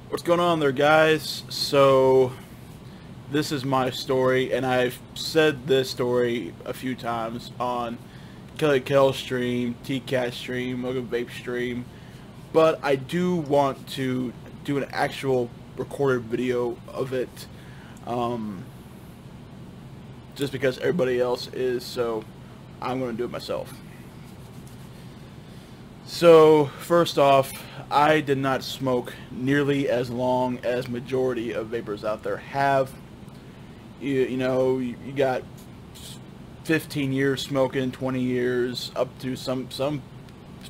What's going on there, guys? So this is my story, and I've said this story a few times on Kelly Kell stream, TCat stream, Logan Vape stream, but I do want to do an actual recorded video of it, just because everybody else is, so I'm going to do it myself. So, first off, I did not smoke nearly as long as majority of vapors out there have. You know, you got 15 years smoking, 20 years, up to some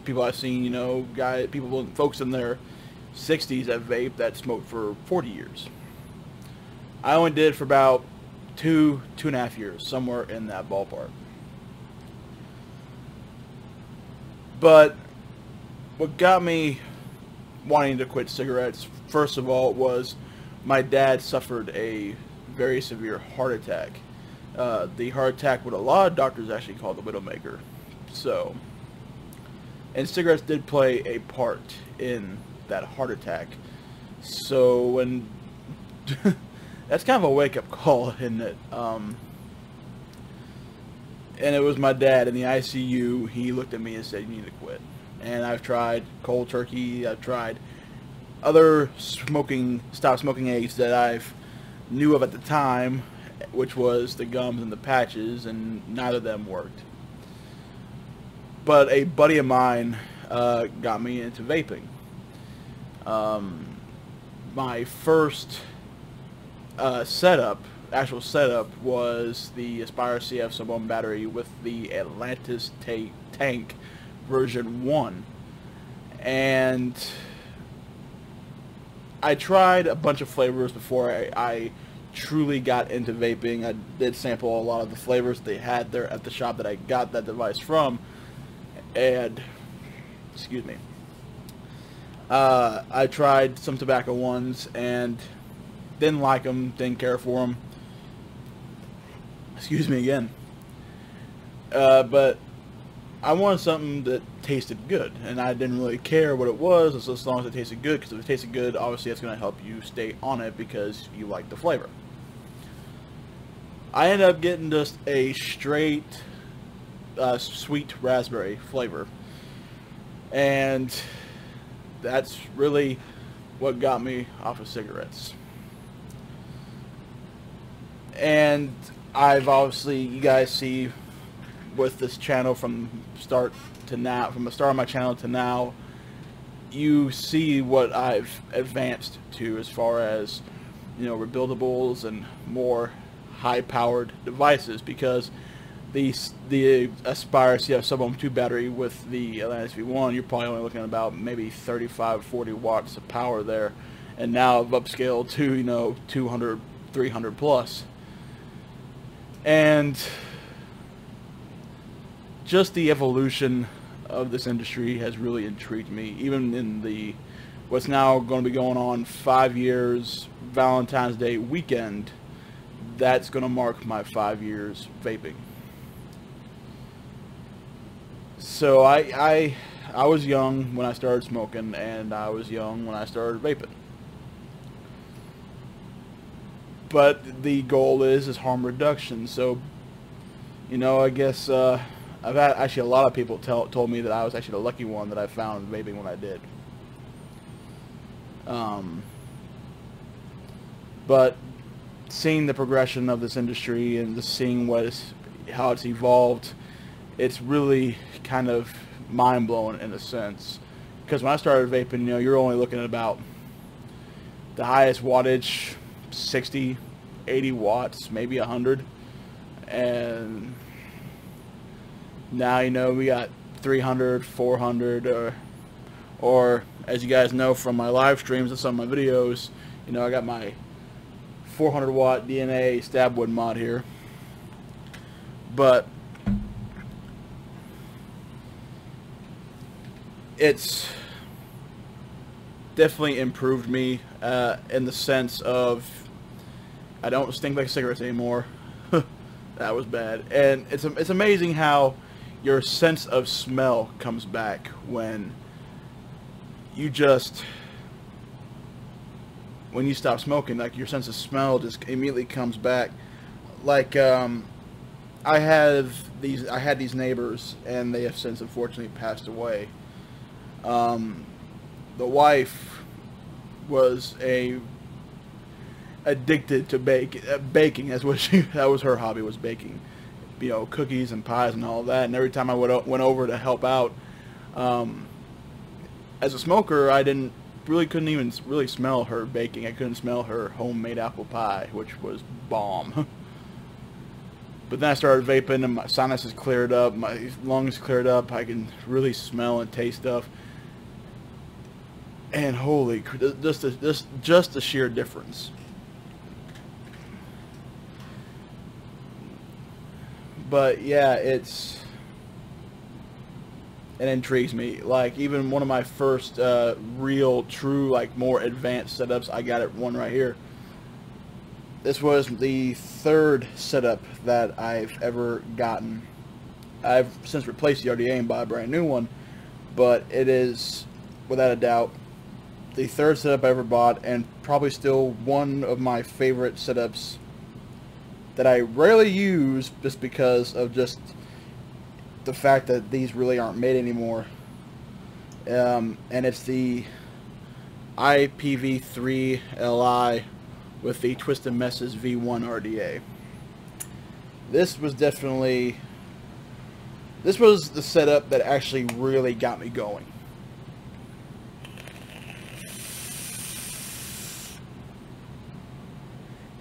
people I've seen, you know, folks in their 60s that vape that smoked for 40 years. I only did it for about two and a half years, somewhere in that ballpark. But what got me wanting to quit cigarettes, first of all, was my dad suffered a very severe heart attack. The heart attack, what a lot of doctors actually call the widowmaker. So, and cigarettes did play a part in that heart attack. So when that's kind of a wake-up call, isn't it? And it was my dad in the ICU. He looked at me and said, "You need to quit." And I've tried cold turkey. I've tried other stop smoking aids that I've knew of at the time, which was the gums and the patches, and neither of them worked. But a buddy of mine got me into vaping. My first actual setup, was the Aspire CF sub-ohm battery with the Atlantis tank version 1, and I tried a bunch of flavors before I truly got into vaping. I did sample a lot of the flavors they had there at the shop that I got that device from, and excuse me, I tried some tobacco ones and didn't like them, didn't care for them. Excuse me again. But I wanted something that tasted good, and I didn't really care what it was as long as it tasted good, because if it tasted good, obviously it's going to help you stay on it because you like the flavor. I ended up getting just a straight sweet raspberry flavor, and that's really what got me off of cigarettes. And I've obviously, you guys see with this channel from start to now, from the start of my channel to now, you see what I've advanced to as far as, you know, rebuildables and more high-powered devices, because the Aspire CF sub-ohm 2 battery with the Atlantis V1, you're probably only looking at about maybe 35-40 watts of power there, and now I've upscaled to, you know, 200, 300 plus. And just the evolution of this industry has really intrigued me. Even in the what's now going to be going on 5 years Valentine's Day weekend, that's going to mark my 5 years vaping. So I was young when I started smoking, and I was young when I started vaping. But the goal is harm reduction. So, you know, I guess I've had actually a lot of people told me that I was actually the lucky one that I found vaping when I did. But seeing the progression of this industry and just seeing how it's evolved, it's really kind of mind-blowing in a sense. Because when I started vaping, you know, you're only looking at about the highest wattage, 60, 80 watts, maybe 100. And now, you know, we got 300, 400, or as you guys know from my live streams and some of my videos, you know, I got my 400 watt DNA stabwood mod here. But it's definitely improved me in the sense of I don't stink like cigarettes anymore. That was bad. And it's amazing how your sense of smell comes back when you just when you stop smoking, like your sense of smell just immediately comes back. Like I had these neighbors, and they have since unfortunately passed away. The wife was addicted to baking. That's what that was her hobby, was baking. You know, cookies and pies and all that. And every time I went over to help out, as a smoker, I couldn't even really smell her baking. I couldn't smell her homemade apple pie, which was bomb. But then I started vaping, and my sinuses cleared up, my lungs cleared up. I can really smell and taste stuff. And holy, just the sheer difference. But yeah, it intrigues me. Like, even one of my first real, true, like, more advanced setups, I got one right here. This was the third setup that I've ever gotten. I've since replaced the RDA and bought a brand new one, but it is, without a doubt, the third setup I ever bought, and probably still one of my favorite setups that I rarely use, just because of just the fact that these really aren't made anymore. And it's the IPv3 Li with the Twisted Messes V1 RDA. This was the setup that actually really got me going.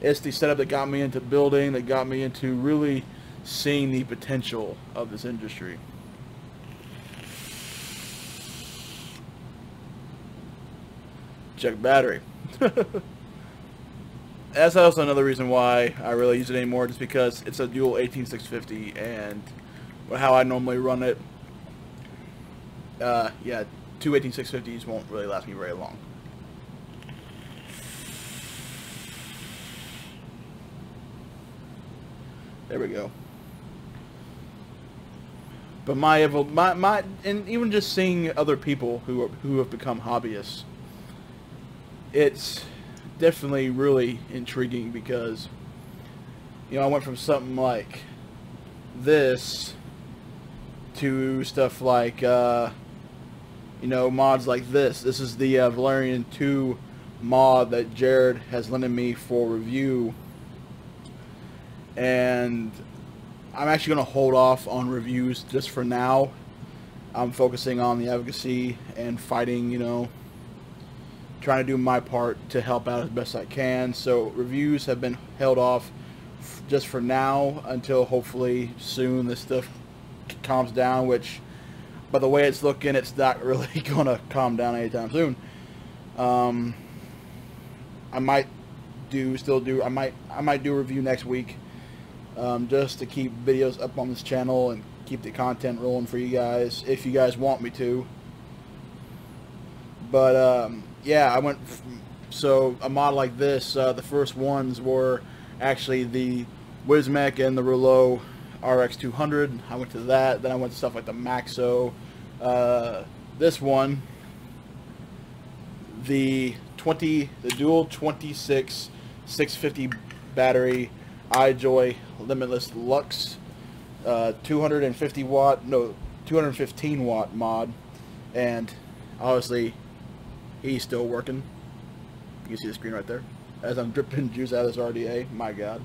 It's the setup that got me into building, that got me into really seeing the potential of this industry. Check battery. That's also another reason why I really use it anymore, just because it's a dual 18650, and how I normally run it, yeah, two 18650s won't really last me very long. There we go. But and even just seeing other people who have become hobbyists, it's definitely really intriguing, because, you know, I went from something like this to stuff like, you know, mods like this. This is the Valerian 2 mod that Jared has lended me for review, and I'm actually going to hold off on reviews just for now. I'm focusing on the advocacy and fighting, you know, trying to do my part to help out as best I can. So reviews have been held off just for now, until hopefully soon this stuff calms down, which, by the way it's looking, it's not really going to calm down anytime soon. I might do a review next week, just to keep videos up on this channel and keep the content rolling for you guys, if you guys want me to. But yeah, I went so a mod like this, the first ones were actually the Wismec and the Rouleau RX200. I went to that. Then I went to stuff like the Maxo. This one, the dual 26 650 battery iJoy Limitless Lux, 215 watt mod, and obviously he's still working. You can see the screen right there as I'm dripping juice out of this RDA. My God.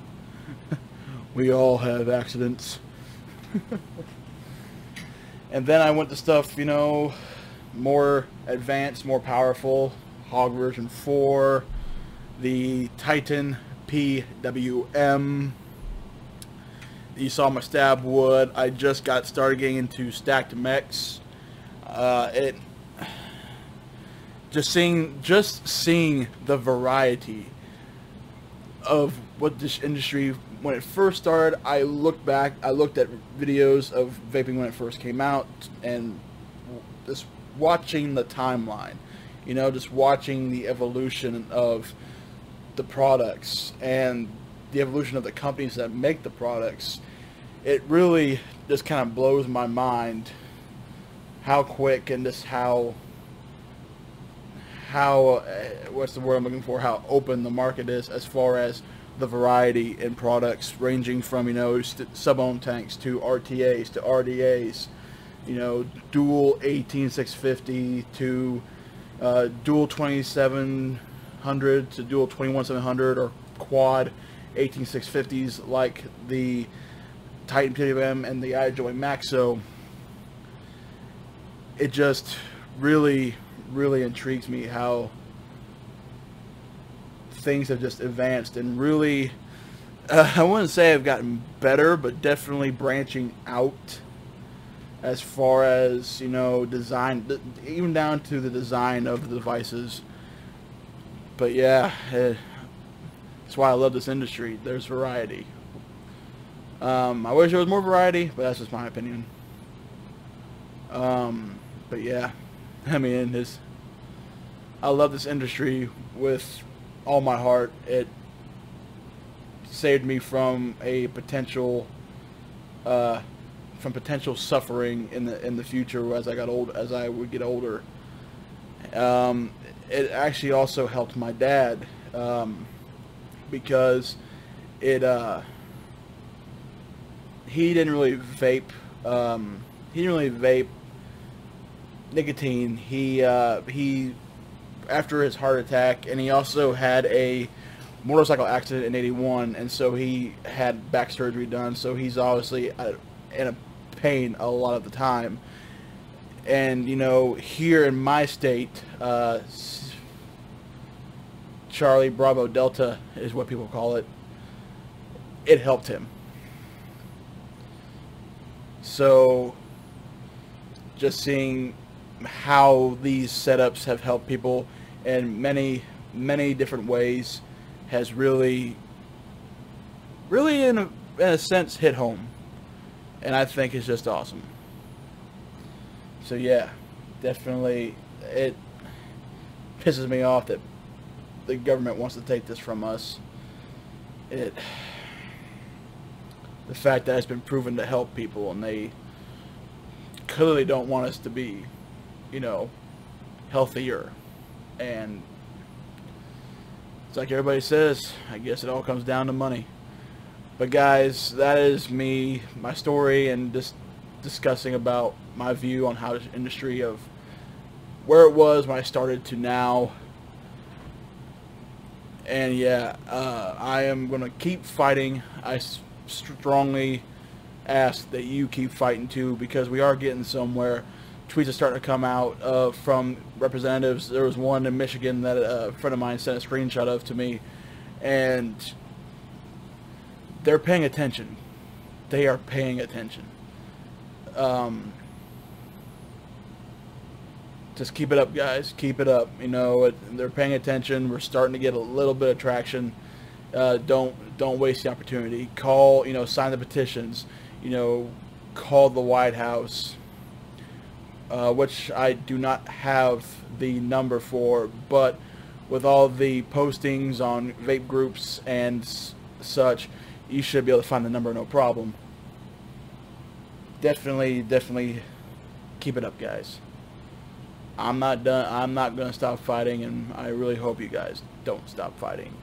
We all have accidents. And then I went to stuff, you know, more advanced, more powerful. Hog version 4, the Titan PWM. You saw my stab wood. I just got started getting into stacked mechs. Just seeing the variety of what this industry, when it first started, I looked at videos of vaping when it first came out, and just watching the timeline, you know, just watching the evolution of the products and the evolution of the companies that make the products. It really just kind of blows my mind how quick and just how how what's the word I'm looking for? How open the market is as far as the variety in products, ranging from, you know, sub-ohm tanks to RTAs to RDAs, you know, dual 18650 to dual 2700 to dual 21700, or quad 18650s like the Titan PWM and the iJoy Maxo. It just really intrigues me how things have just advanced and really, I wouldn't say I've gotten better, but definitely branching out as far as, you know, design, even down to the design of the devices. But yeah, that's why I love this industry. There's variety. I wish there was more variety, but that's just my opinion. But yeah, I mean, I love this industry with all my heart. It saved me from a potential suffering in the future as I would get older. It actually also helped my dad, because he didn't really vape. He didn't really vape nicotine. He after his heart attack, and he also had a motorcycle accident in '81, and so he had back surgery done. So he's obviously in a pain a lot of the time. And you know, here in my state, Charlie Bravo Delta is what people call it. It helped him. So just seeing how these setups have helped people in many different ways has really in a sense hit home, and I think it's just awesome. So yeah, definitely it pisses me off that the government wants to take this from us. The fact that it's been proven to help people, and they clearly don't want us to be, you know, healthier. And it's like everybody says, I guess it all comes down to money. But guys, that is me, my story, and just discussing about my view on how this industry, of where it was when I started to now. And yeah, I am going to keep fighting. I strongly ask that you keep fighting too, because we are getting somewhere. Tweets are starting to come out from representatives. There was one in Michigan that a friend of mine sent a screenshot of to me, and they're paying attention. They are paying attention. Just keep it up, guys. Keep it up. You know, they're paying attention. We're starting to get a little bit of traction. Don't waste the opportunity. Call, you know, sign the petitions. You know, call the White House, which I do not have the number for, but with all the postings on vape groups and such, you should be able to find the number no problem. Definitely keep it up, guys. I'm not done. I'm not going to stop fighting, and I really hope you guys don't stop fighting.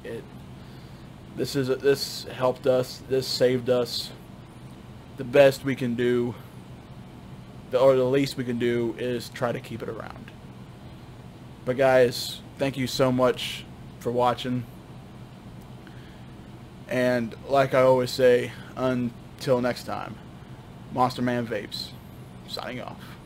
This helped us. This saved us. The best we can do, or the least we can do, is try to keep it around. But guys, thank you so much for watching. And like I always say, until next time, Monster Man Vapes, signing off.